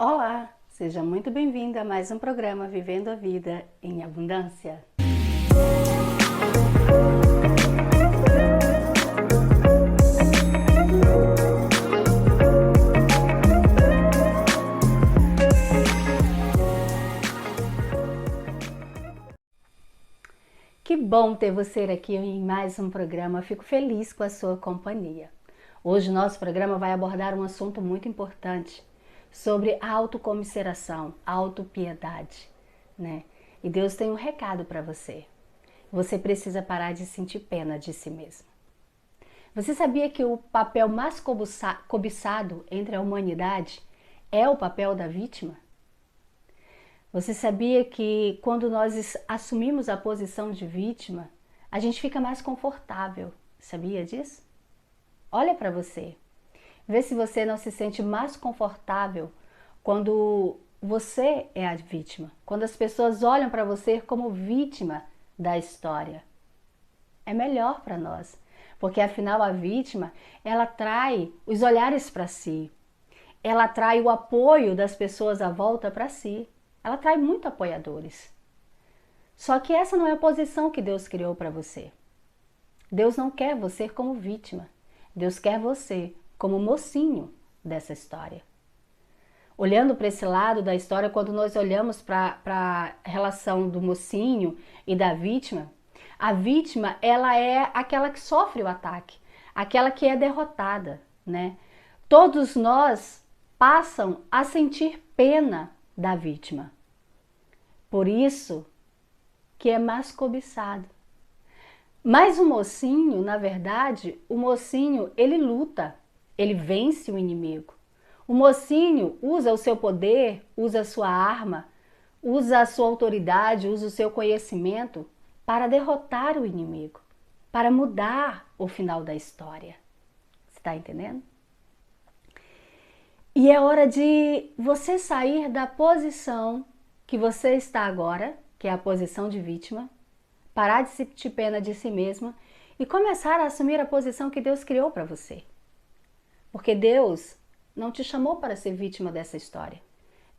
Olá, seja muito bem-vindo a mais um programa Vivendo a Vida em Abundância. Que bom ter você aqui em mais um programa, fico feliz com a sua companhia. Hoje o nosso programa vai abordar um assunto muito importante sobre a autocomiseração, a autopiedade, né? E Deus tem um recado para você. Você precisa parar de sentir pena de si mesmo. Você sabia que o papel mais cobiçado entre a humanidade é o papel da vítima? Você sabia que quando nós assumimos a posição de vítima, a gente fica mais confortável? Sabia disso? Olha para você. Vê se você não se sente mais confortável quando você é a vítima, quando as pessoas olham para você como vítima da história. É melhor para nós, porque afinal a vítima, ela atrai os olhares para si, ela atrai o apoio das pessoas à volta para si, ela atrai muito apoiadores. Só que essa não é a posição que Deus criou para você. Deus não quer você como vítima, Deus quer você como mocinho dessa história. Olhando para esse lado da história, quando nós olhamos para a relação do mocinho e da vítima, a vítima, ela é aquela que sofre o ataque, aquela que é derrotada, né? Todos nós passam a sentir pena da vítima. Por isso que é mais cobiçado. Mas o mocinho, na verdade, o mocinho, ele luta, ele vence o inimigo. O mocinho usa o seu poder, usa a sua arma, usa a sua autoridade, usa o seu conhecimento para derrotar o inimigo, para mudar o final da história. Você está entendendo? E é hora de você sair da posição que você está agora, que é a posição de vítima, parar de sentir pena de si mesma e começar a assumir a posição que Deus criou para você. Porque Deus não te chamou para ser vítima dessa história.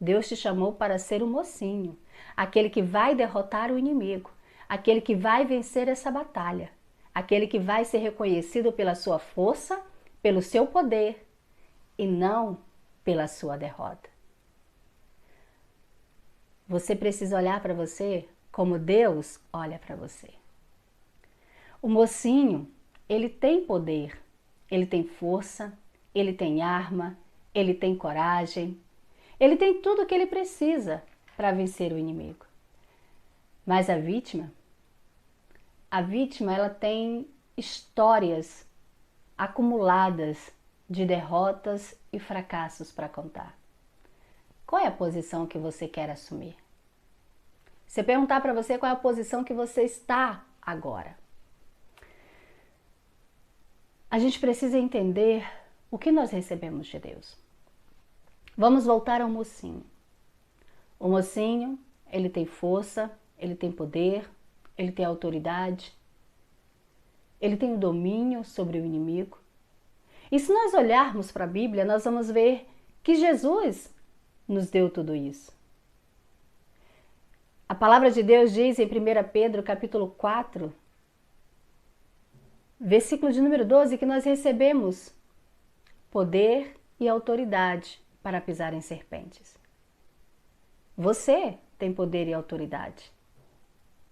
Deus te chamou para ser o mocinho, aquele que vai derrotar o inimigo, aquele que vai vencer essa batalha, aquele que vai ser reconhecido pela sua força, pelo seu poder e não pela sua derrota. Você precisa olhar para você como Deus olha para você. O mocinho, ele tem poder, ele tem força, ele tem arma, ele tem coragem, ele tem tudo o que ele precisa para vencer o inimigo. Mas a vítima ela tem histórias acumuladas de derrotas e fracassos para contar. Qual é a posição que você quer assumir? Se eu perguntar para você qual é a posição que você está agora, a gente precisa entender o que nós recebemos de Deus. Vamos voltar ao mocinho. O mocinho, ele tem força, ele tem poder, ele tem autoridade, ele tem o domínio sobre o inimigo. E se nós olharmos para a Bíblia, nós vamos ver que Jesus nos deu tudo isso. A palavra de Deus diz em 1 Pedro capítulo 4, versículo de número 12, que nós recebemos poder e autoridade para pisar em serpentes. Você tem poder e autoridade.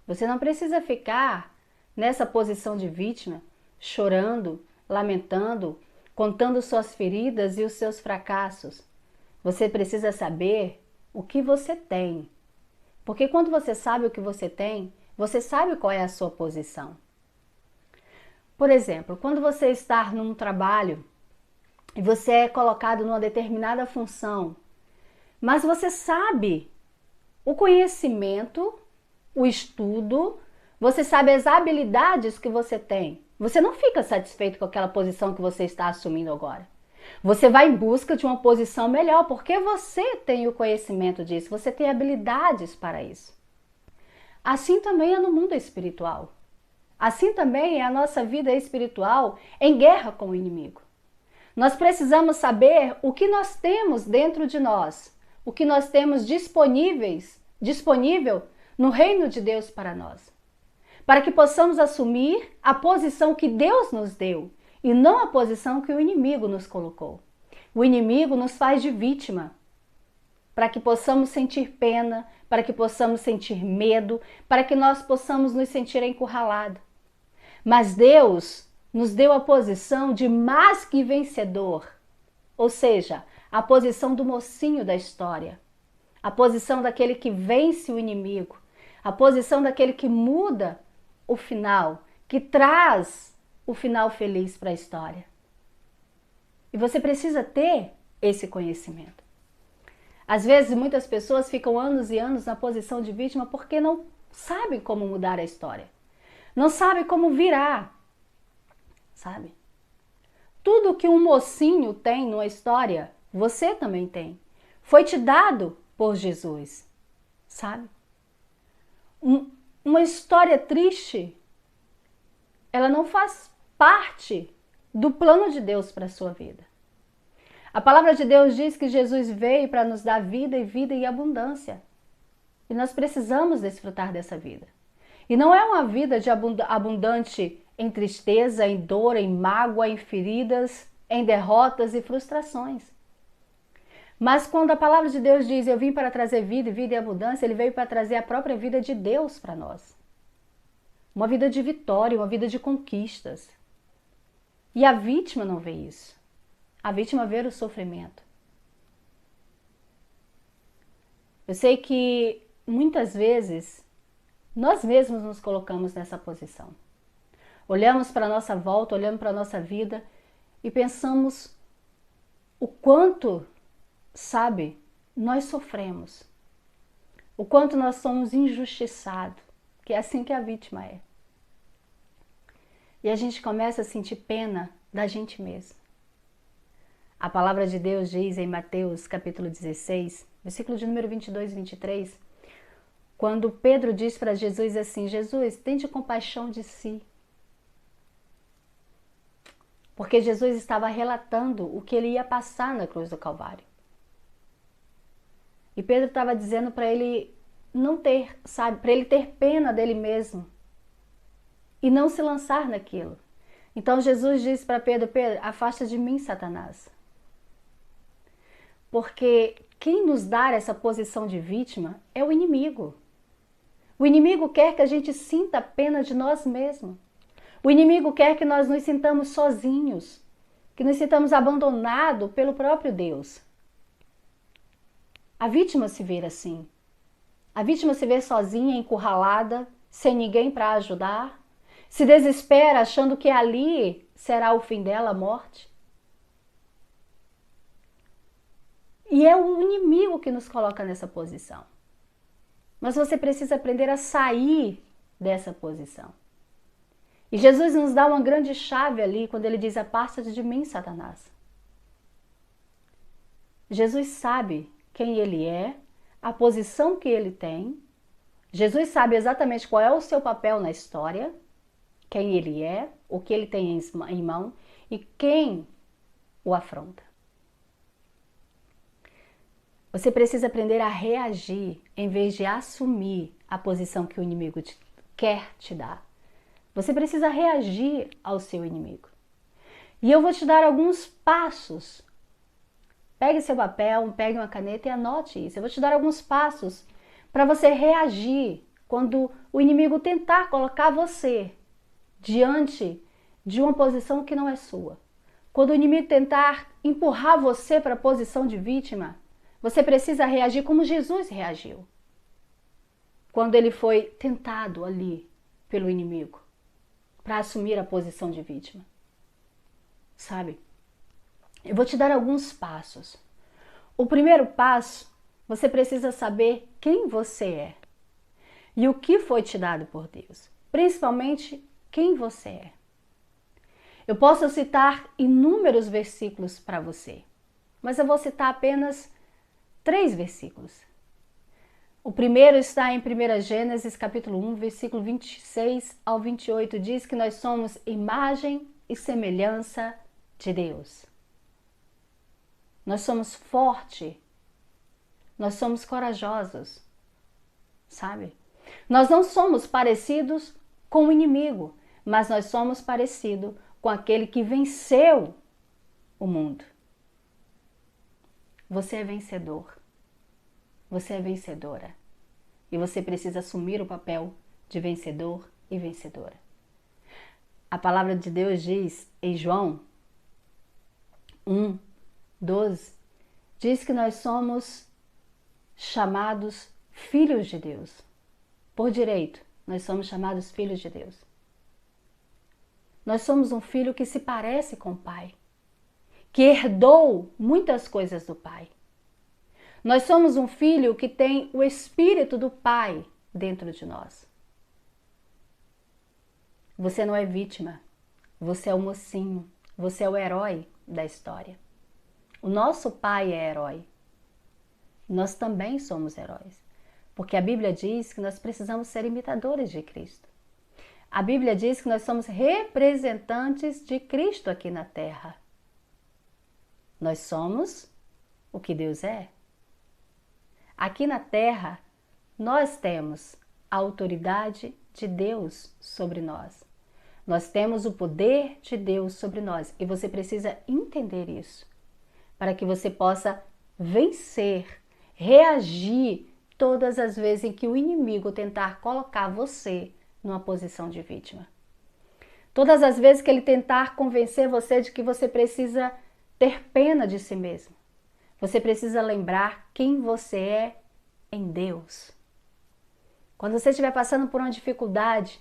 Você não precisa ficar nessa posição de vítima, chorando, lamentando, contando suas feridas e os seus fracassos. Você precisa saber o que você tem. Porque quando você sabe o que você tem, você sabe qual é a sua posição. Por exemplo, quando você está num trabalho e você é colocado numa determinada função, mas você sabe o conhecimento, o estudo, você sabe as habilidades que você tem. Você não fica satisfeito com aquela posição que você está assumindo agora. Você vai em busca de uma posição melhor, porque você tem o conhecimento disso, você tem habilidades para isso. Assim também é no mundo espiritual. Assim também é a nossa vida espiritual em guerra com o inimigo. Nós precisamos saber o que nós temos dentro de nós, o que nós temos disponível no reino de Deus para nós. Para que possamos assumir a posição que Deus nos deu e não a posição que o inimigo nos colocou. O inimigo nos faz de vítima, para que possamos sentir pena, para que possamos sentir medo, para que nós possamos nos sentir encurralados. Mas Deus nos deu a posição de mais que vencedor, ou seja, a posição do mocinho da história, a posição daquele que vence o inimigo, a posição daquele que muda o final, que traz o final feliz para a história. E você precisa ter esse conhecimento. Às vezes, muitas pessoas ficam anos e anos na posição de vítima porque não sabem como mudar a história. Não sabem como virar, sabe? Tudo que um mocinho tem numa história, você também tem. Foi te dado por Jesus, sabe? Uma história triste, ela não faz parte do plano de Deus para a sua vida. A palavra de Deus diz que Jesus veio para nos dar vida e vida em abundância. E nós precisamos desfrutar dessa vida. E não é uma vida de abundante em tristeza, em dor, em mágoa, em feridas, em derrotas e frustrações. Mas quando a palavra de Deus diz, eu vim para trazer vida e vida em abundância, ele veio para trazer a própria vida de Deus para nós. Uma vida de vitória, uma vida de conquistas. E a vítima não vê isso. A vítima vê o sofrimento. Eu sei que muitas vezes nós mesmos nos colocamos nessa posição. Olhamos para a nossa volta, olhamos para a nossa vida e pensamos o quanto, sabe, nós sofremos. O quanto nós somos injustiçados, que é assim que a vítima é. E a gente começa a sentir pena da gente mesmo. A palavra de Deus diz em Mateus capítulo 16, versículo de número 22 e 23, quando Pedro diz para Jesus assim, Jesus, tende compaixão de si. Porque Jesus estava relatando o que ele ia passar na cruz do Calvário. E Pedro estava dizendo para ele não ter, sabe, para ele ter pena dele mesmo e não se lançar naquilo. Então Jesus disse para Pedro, Pedro, afasta de mim, Satanás. Porque quem nos dá essa posição de vítima é o inimigo. O inimigo quer que a gente sinta a pena de nós mesmos. O inimigo quer que nós nos sintamos sozinhos, que nos sintamos abandonados pelo próprio Deus. A vítima se vê assim. A vítima se vê sozinha, encurralada, sem ninguém para ajudar. Se desespera achando que ali será o fim dela, a morte. E é o inimigo que nos coloca nessa posição. Mas você precisa aprender a sair dessa posição. E Jesus nos dá uma grande chave ali, quando ele diz, aparta-te de mim, Satanás. Jesus sabe quem ele é, a posição que ele tem. Jesus sabe exatamente qual é o seu papel na história, quem ele é, o que ele tem em mão e quem o afronta. Você precisa aprender a reagir em vez de assumir a posição que o inimigo quer te dar. Você precisa reagir ao seu inimigo. E eu vou te dar alguns passos. Pegue seu papel, pegue uma caneta e anote isso. Eu vou te dar alguns passos para você reagir quando o inimigo tentar colocar você diante de uma posição que não é sua. Quando o inimigo tentar empurrar você para a posição de vítima, você precisa reagir como Jesus reagiu. Quando ele foi tentado ali pelo inimigo para assumir a posição de vítima. Sabe? Eu vou te dar alguns passos. O primeiro passo, você precisa saber quem você é e o que foi te dado por Deus. Principalmente, quem você é. Eu posso citar inúmeros versículos para você, mas eu vou citar apenas 3 versículos. O primeiro está em 1 Gênesis capítulo 1, versículo 26 ao 28, diz que nós somos imagem e semelhança de Deus. Nós somos fortes, nós somos corajosos, sabe? Nós não somos parecidos com o inimigo, mas nós somos parecidos com aquele que venceu o mundo. Você é vencedor. Você é vencedora. E você precisa assumir o papel de vencedor e vencedora. A palavra de Deus diz em João 1:12, diz que nós somos chamados filhos de Deus. Por direito, nós somos chamados filhos de Deus. Nós somos um filho que se parece com o Pai, que herdou muitas coisas do Pai. Nós somos um filho que tem o Espírito do Pai dentro de nós. Você não é vítima, você é o mocinho, você é o herói da história. O nosso Pai é herói. Nós também somos heróis, porque a Bíblia diz que nós precisamos ser imitadores de Cristo. A Bíblia diz que nós somos representantes de Cristo aqui na terra. Nós somos o que Deus é. Aqui na terra, nós temos a autoridade de Deus sobre nós. Nós temos o poder de Deus sobre nós. E você precisa entender isso, para que você possa vencer, reagir todas as vezes em que o inimigo tentar colocar você numa posição de vítima. Todas as vezes que ele tentar convencer você de que você precisa ter pena de si mesmo. Você precisa lembrar quem você é em Deus. Quando você estiver passando por uma dificuldade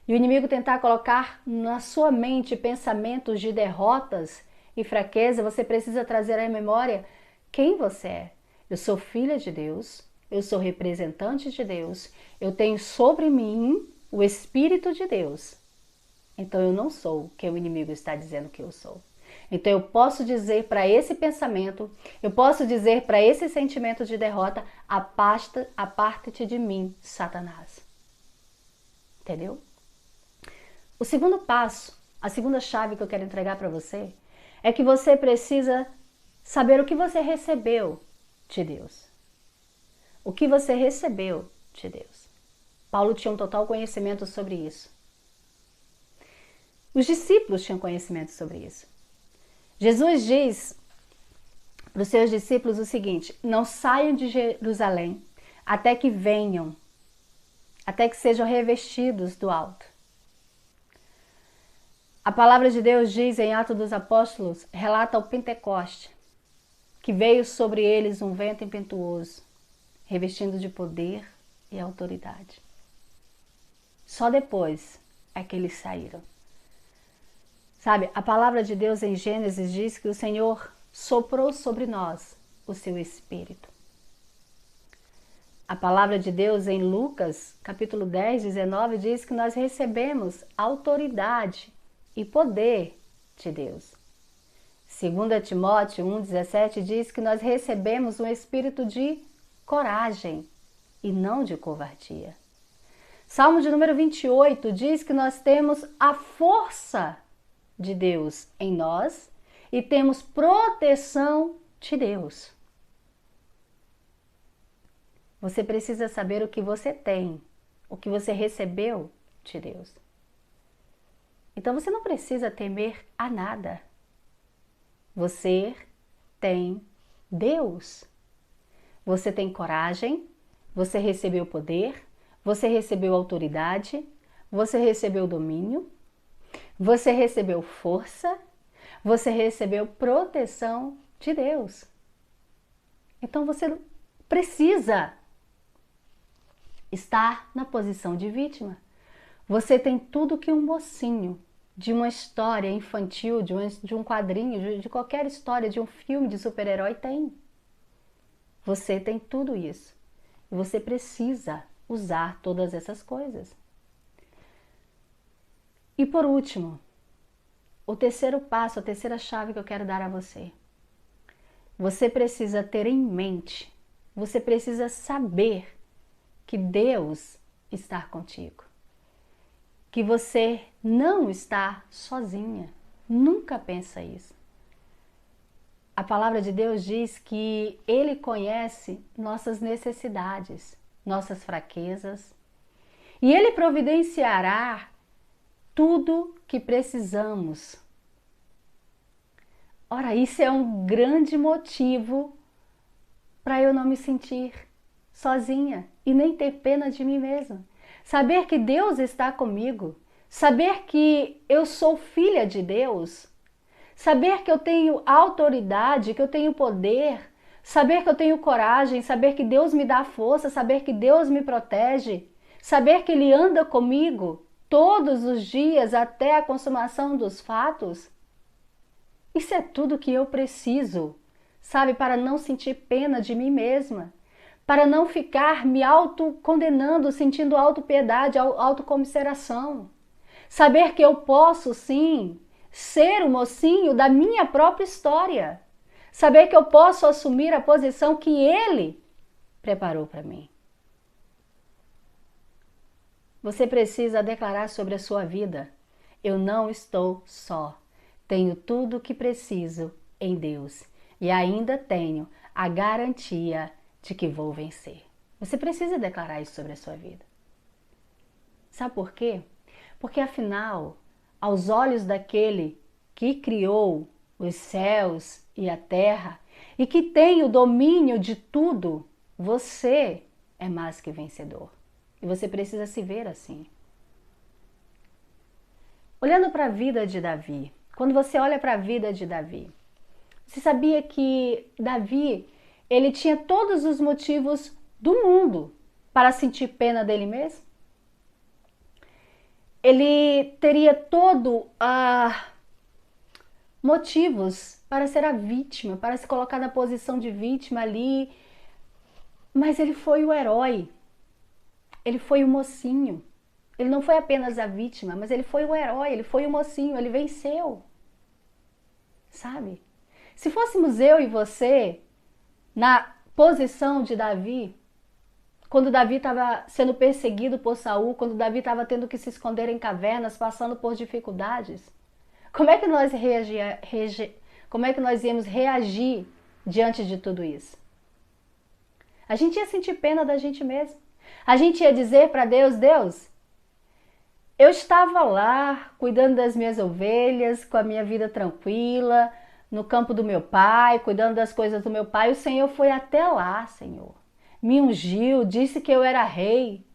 e o inimigo tentar colocar na sua mente pensamentos de derrotas e fraqueza, você precisa trazer à memória quem você é. Eu sou filha de Deus, eu sou representante de Deus, eu tenho sobre mim o Espírito de Deus. Então eu não sou o que o inimigo está dizendo que eu sou. Então eu posso dizer para esse pensamento, eu posso dizer para esse sentimento de derrota, aparte-te de mim, Satanás. Entendeu? O segundo passo, a segunda chave que eu quero entregar para você, é que você precisa saber o que você recebeu de Deus. O que você recebeu de Deus. Paulo tinha um total conhecimento sobre isso. Os discípulos tinham conhecimento sobre isso. Jesus diz para os seus discípulos o seguinte: não saiam de Jerusalém até que venham, até que sejam revestidos do alto. A palavra de Deus diz em Atos dos Apóstolos, relata o Pentecoste, que veio sobre eles um vento impetuoso, revestindo de poder e autoridade. Só depois é que eles saíram. Sabe, a palavra de Deus em Gênesis diz que o Senhor soprou sobre nós o seu Espírito. A palavra de Deus em Lucas, capítulo 10, 19, diz que nós recebemos autoridade e poder de Deus. 2 Timóteo 1,17 diz que nós recebemos um espírito de coragem e não de covardia. Salmo de número 28 diz que nós temos a força de Deus em nós e temos proteção de Deus. Você precisa saber o que você tem, o que você recebeu de Deus. Então você não precisa temer a nada. Você tem Deus. Você tem coragem, você recebeu poder, você recebeu autoridade, você recebeu domínio, você recebeu força, você recebeu proteção de Deus. Então você precisa estar na posição de vítima. Você tem tudo que um mocinho de uma história infantil, de um quadrinho, de qualquer história, de um filme de super-herói tem. Você tem tudo isso. E você precisa usar todas essas coisas. E por último, o terceiro passo, a terceira chave que eu quero dar a você. Você precisa ter em mente, você precisa saber que Deus está contigo. Que você não está sozinha. Nunca pensa isso. a palavra de Deus diz que Ele conhece nossas necessidades, nossas fraquezas, e Ele providenciará tudo que precisamos. Ora, isso é um grande motivo para eu não me sentir sozinha e nem ter pena de mim mesma. Saber que Deus está comigo, saber que eu sou filha de Deus, saber que eu tenho autoridade, que eu tenho poder, saber que eu tenho coragem, saber que Deus me dá força, saber que Deus me protege, saber que Ele anda comigo todos os dias até a consumação dos fatos. Isso é tudo que eu preciso, sabe, para não sentir pena de mim mesma, para não ficar me autocondenando, sentindo autopiedade, autocomiseração. Saber que eu posso, sim, ser o mocinho da minha própria história. Saber que eu posso assumir a posição que Ele preparou para mim. Você precisa declarar sobre a sua vida: eu não estou só. Tenho tudo o que preciso em Deus. E ainda tenho a garantia de que vou vencer. Você precisa declarar isso sobre a sua vida. Sabe por quê? Porque afinal, aos olhos daquele que criou os céus e a terra e que tem o domínio de tudo, você é mais que vencedor. E você precisa se ver assim. Olhando para a vida de Davi, quando você olha para a vida de Davi, você sabia que Davi, ele tinha todos os motivos do mundo para sentir pena dele mesmo? Ele teria motivos para ser a vítima, para se colocar na posição de vítima ali, mas ele foi o herói, ele foi o mocinho. Ele não foi apenas a vítima, mas ele foi o herói, ele foi o mocinho, ele venceu. Sabe? Se fôssemos eu e você na posição de Davi, quando Davi estava sendo perseguido por Saul, quando Davi estava tendo que se esconder em cavernas, passando por dificuldades, como é que nós íamos reagir diante de tudo isso? A gente ia sentir pena da gente mesmo. A gente ia dizer para Deus: Deus, eu estava lá cuidando das minhas ovelhas, com a minha vida tranquila, no campo do meu pai, cuidando das coisas do meu pai. O Senhor foi até lá, Senhor. Me ungiu, disse que eu era rei.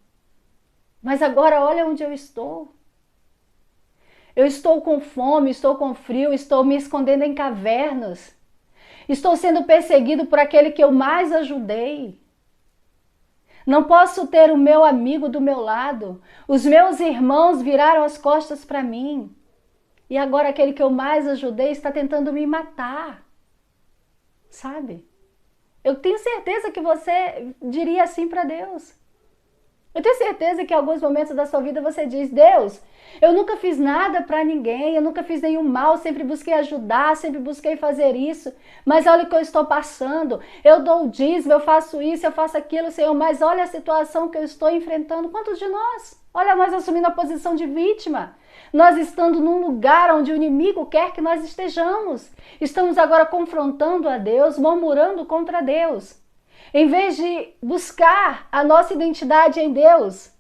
Mas agora olha onde eu estou. Eu estou com fome, estou com frio, estou me escondendo em cavernas. Estou sendo perseguido por aquele que eu mais ajudei. Não posso ter o meu amigo do meu lado. Os meus irmãos viraram as costas para mim. E agora aquele que eu mais ajudei está tentando me matar. Sabe? Eu tenho certeza que você diria assim para Deus. Eu tenho certeza que em alguns momentos da sua vida você diz: Deus, eu nunca fiz nada para ninguém, eu nunca fiz nenhum mal, sempre busquei ajudar, sempre busquei fazer isso, mas olha o que eu estou passando, eu dou o dízimo, eu faço isso, eu faço aquilo, Senhor, mas olha a situação que eu estou enfrentando. Quantos de nós? Olha, nós assumindo a posição de vítima, nós estando num lugar onde o inimigo quer que nós estejamos, estamos agora confrontando a Deus, murmurando contra Deus. Em vez de buscar a nossa identidade em Deus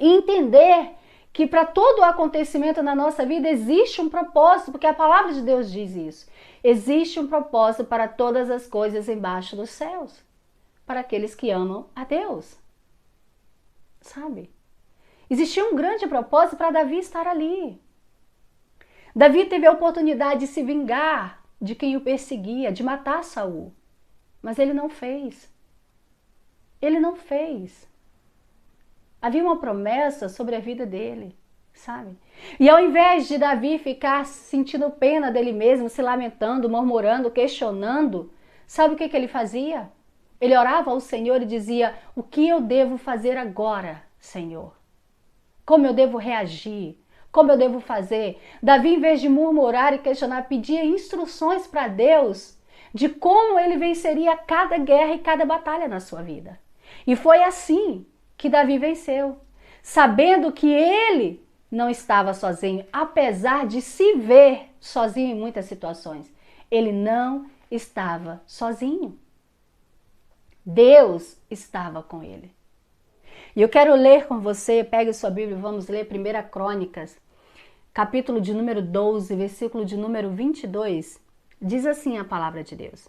e entender que para todo o acontecimento na nossa vida existe um propósito, porque a palavra de Deus diz isso. Existe um propósito para todas as coisas embaixo dos céus, para aqueles que amam a Deus. Sabe? Existia um grande propósito para Davi estar ali. Davi teve a oportunidade de se vingar de quem o perseguia, de matar Saul. Mas ele não fez. Ele não fez. Havia uma promessa sobre a vida dele, sabe? E ao invés de Davi ficar sentindo pena dele mesmo, se lamentando, murmurando, questionando, sabe o que ele fazia? Ele orava ao Senhor e dizia: o que eu devo fazer agora, Senhor? Como eu devo reagir? Como eu devo fazer? Davi, em vez de murmurar e questionar, pedia instruções para Deus de como ele venceria cada guerra e cada batalha na sua vida. E foi assim que Davi venceu, sabendo que ele não estava sozinho, apesar de se ver sozinho em muitas situações. Ele não estava sozinho. Deus estava com ele. E eu quero ler com você, pegue sua Bíblia, vamos ler 1 Crônicas, capítulo de número 12, versículo de número 22. Diz assim a palavra de Deus.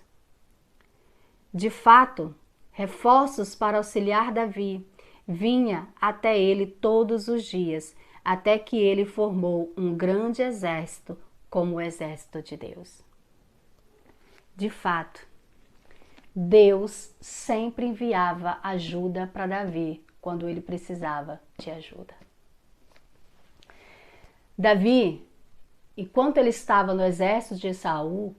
De fato, reforços para auxiliar Davi vinha até ele todos os dias, até que ele formou um grande exército como o exército de Deus. De fato, Deus sempre enviava ajuda para Davi quando ele precisava de ajuda. Davi, enquanto ele estava no exército de Saul,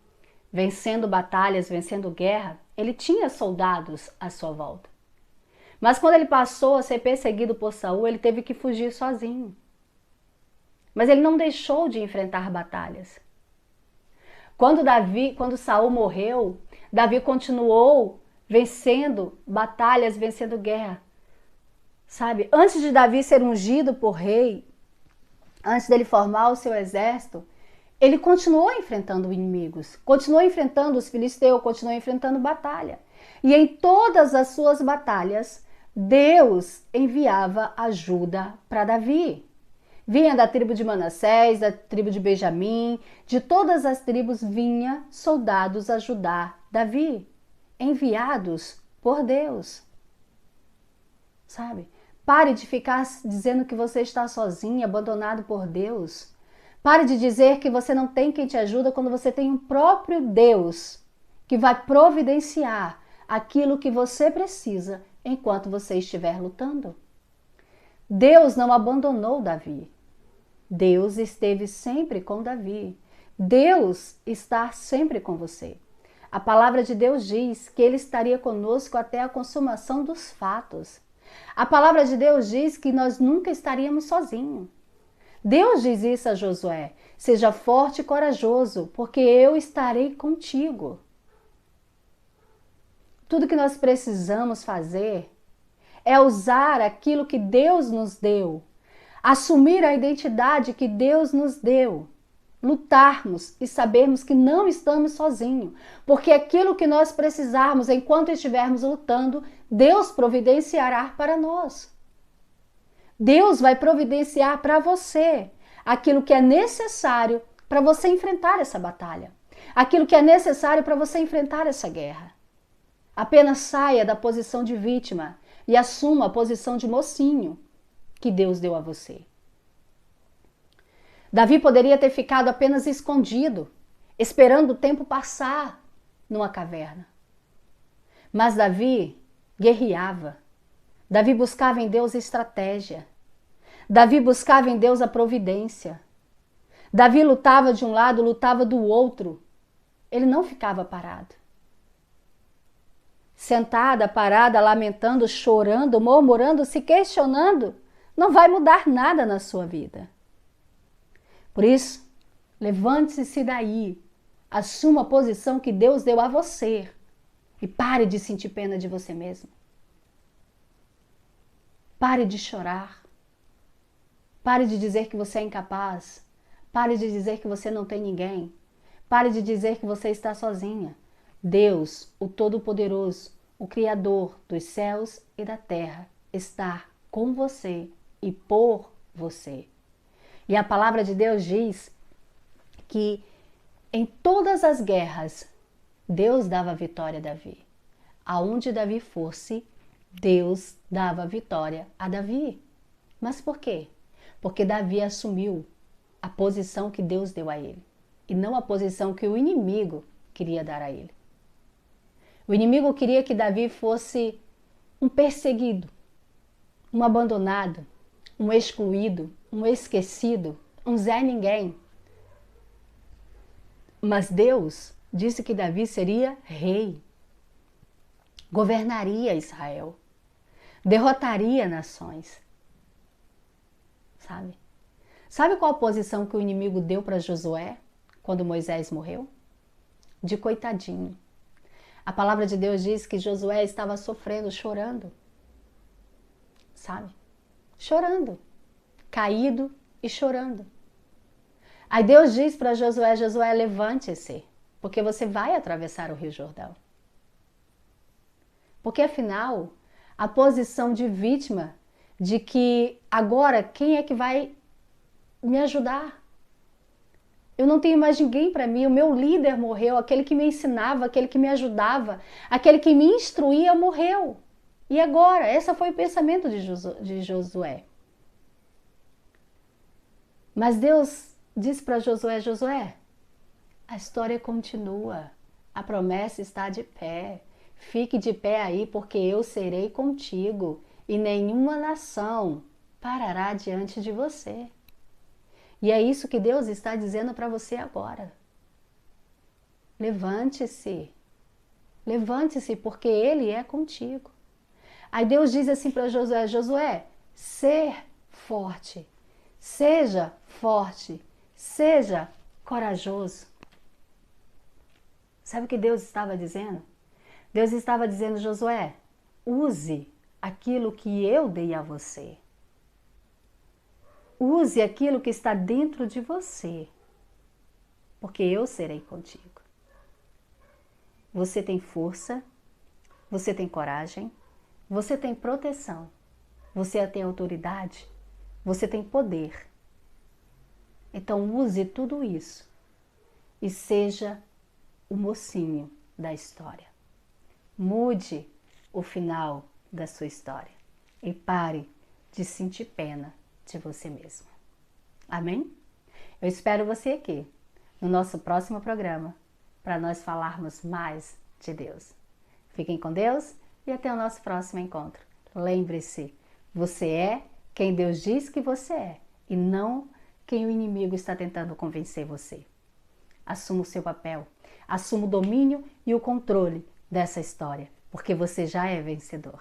vencendo batalhas, vencendo guerra, ele tinha soldados à sua volta. Mas quando ele passou a ser perseguido por Saul, ele teve que fugir sozinho. Mas ele não deixou de enfrentar batalhas. Quando Saul morreu, Davi continuou vencendo batalhas, vencendo guerra. Sabe? Antes de Davi ser ungido por rei, antes dele formar o seu exército, ele continuou enfrentando inimigos, continuou enfrentando os filisteus, continuou enfrentando batalha. E em todas as suas batalhas, Deus enviava ajuda para Davi. Vinha da tribo de Manassés, da tribo de Benjamim, de todas as tribos vinha soldados ajudar Davi, enviados por Deus. Sabe? Pare de ficar dizendo que você está sozinho, abandonado por Deus. Pare de dizer que você não tem quem te ajuda quando você tem um próprio Deus que vai providenciar aquilo que você precisa enquanto você estiver lutando. Deus não abandonou Davi. Deus esteve sempre com Davi. Deus está sempre com você. A palavra de Deus diz que Ele estaria conosco até a consumação dos fatos. A palavra de Deus diz que nós nunca estaríamos sozinhos. Deus diz isso a Josué: seja forte e corajoso, porque eu estarei contigo. Tudo que nós precisamos fazer é usar aquilo que Deus nos deu, assumir a identidade que Deus nos deu, lutarmos e sabermos que não estamos sozinhos, porque aquilo que nós precisarmos enquanto estivermos lutando, Deus providenciará para nós. Deus vai providenciar para você aquilo que é necessário para você enfrentar essa batalha, aquilo que é necessário para você enfrentar essa guerra. Apenas saia da posição de vítima e assuma a posição de mocinho que Deus deu a você. Davi poderia ter ficado apenas escondido, esperando o tempo passar numa caverna. Mas Davi guerreava. Davi buscava em Deus estratégia. Davi buscava em Deus a providência. Davi lutava de um lado, lutava do outro. Ele não ficava parado. Sentada, parada, lamentando, chorando, murmurando, se questionando, não vai mudar nada na sua vida. Por isso, levante-se daí, assuma a posição que Deus deu a você e pare de sentir pena de você mesmo. Pare de chorar. Pare de dizer que você é incapaz. Pare de dizer que você não tem ninguém. Pare de dizer que você está sozinha. Deus, o Todo-Poderoso, o Criador dos céus e da terra, está com você e por você. E a palavra de Deus diz que em todas as guerras, Deus dava vitória a Davi. Aonde Davi fosse, Deus dava vitória a Davi. Mas por quê? Porque Davi assumiu a posição que Deus deu a ele, e não a posição que o inimigo queria dar a ele. O inimigo queria que Davi fosse um perseguido, um abandonado, um excluído, um esquecido, um Zé Ninguém. Mas Deus disse que Davi seria rei, governaria Israel, derrotaria nações. Sabe? Sabe qual a posição que o inimigo deu para Josué quando Moisés morreu? De coitadinho. A palavra de Deus diz que Josué estava sofrendo, chorando. Sabe? Chorando. Caído e chorando. Aí Deus diz para Josué: Josué, levante-se, porque você vai atravessar o Rio Jordão. Porque afinal, a posição de vítima, de que agora quem é que vai me ajudar? Eu não tenho mais ninguém para mim, o meu líder morreu, aquele que me ensinava, aquele que me ajudava, aquele que me instruía morreu. E agora? Esse foi o pensamento de Josué. Mas Deus disse para Josué, Josué, a história continua, a promessa está de pé. Fique de pé aí, porque eu serei contigo e nenhuma nação parará diante de você. E é isso que Deus está dizendo para você agora. Levante-se, levante-se, porque Ele é contigo. Aí Deus diz assim para Josué, Josué, ser forte, seja corajoso. Sabe o que Deus estava dizendo? Deus estava dizendo, Josué, use aquilo que eu dei a você. Use aquilo que está dentro de você, porque eu serei contigo. Você tem força, você tem coragem, você tem proteção, você tem autoridade, você tem poder. Então use tudo isso e seja o mocinho da história. Mude o final da sua história e pare de sentir pena de você mesmo. Amém? Eu espero você aqui no nosso próximo programa para nós falarmos mais de Deus. Fiquem com Deus e até o nosso próximo encontro. Lembre-se, você é quem Deus diz que você é e não quem o inimigo está tentando convencer você. Assuma o seu papel, assuma o domínio e o controle dessa história, porque você já é vencedor.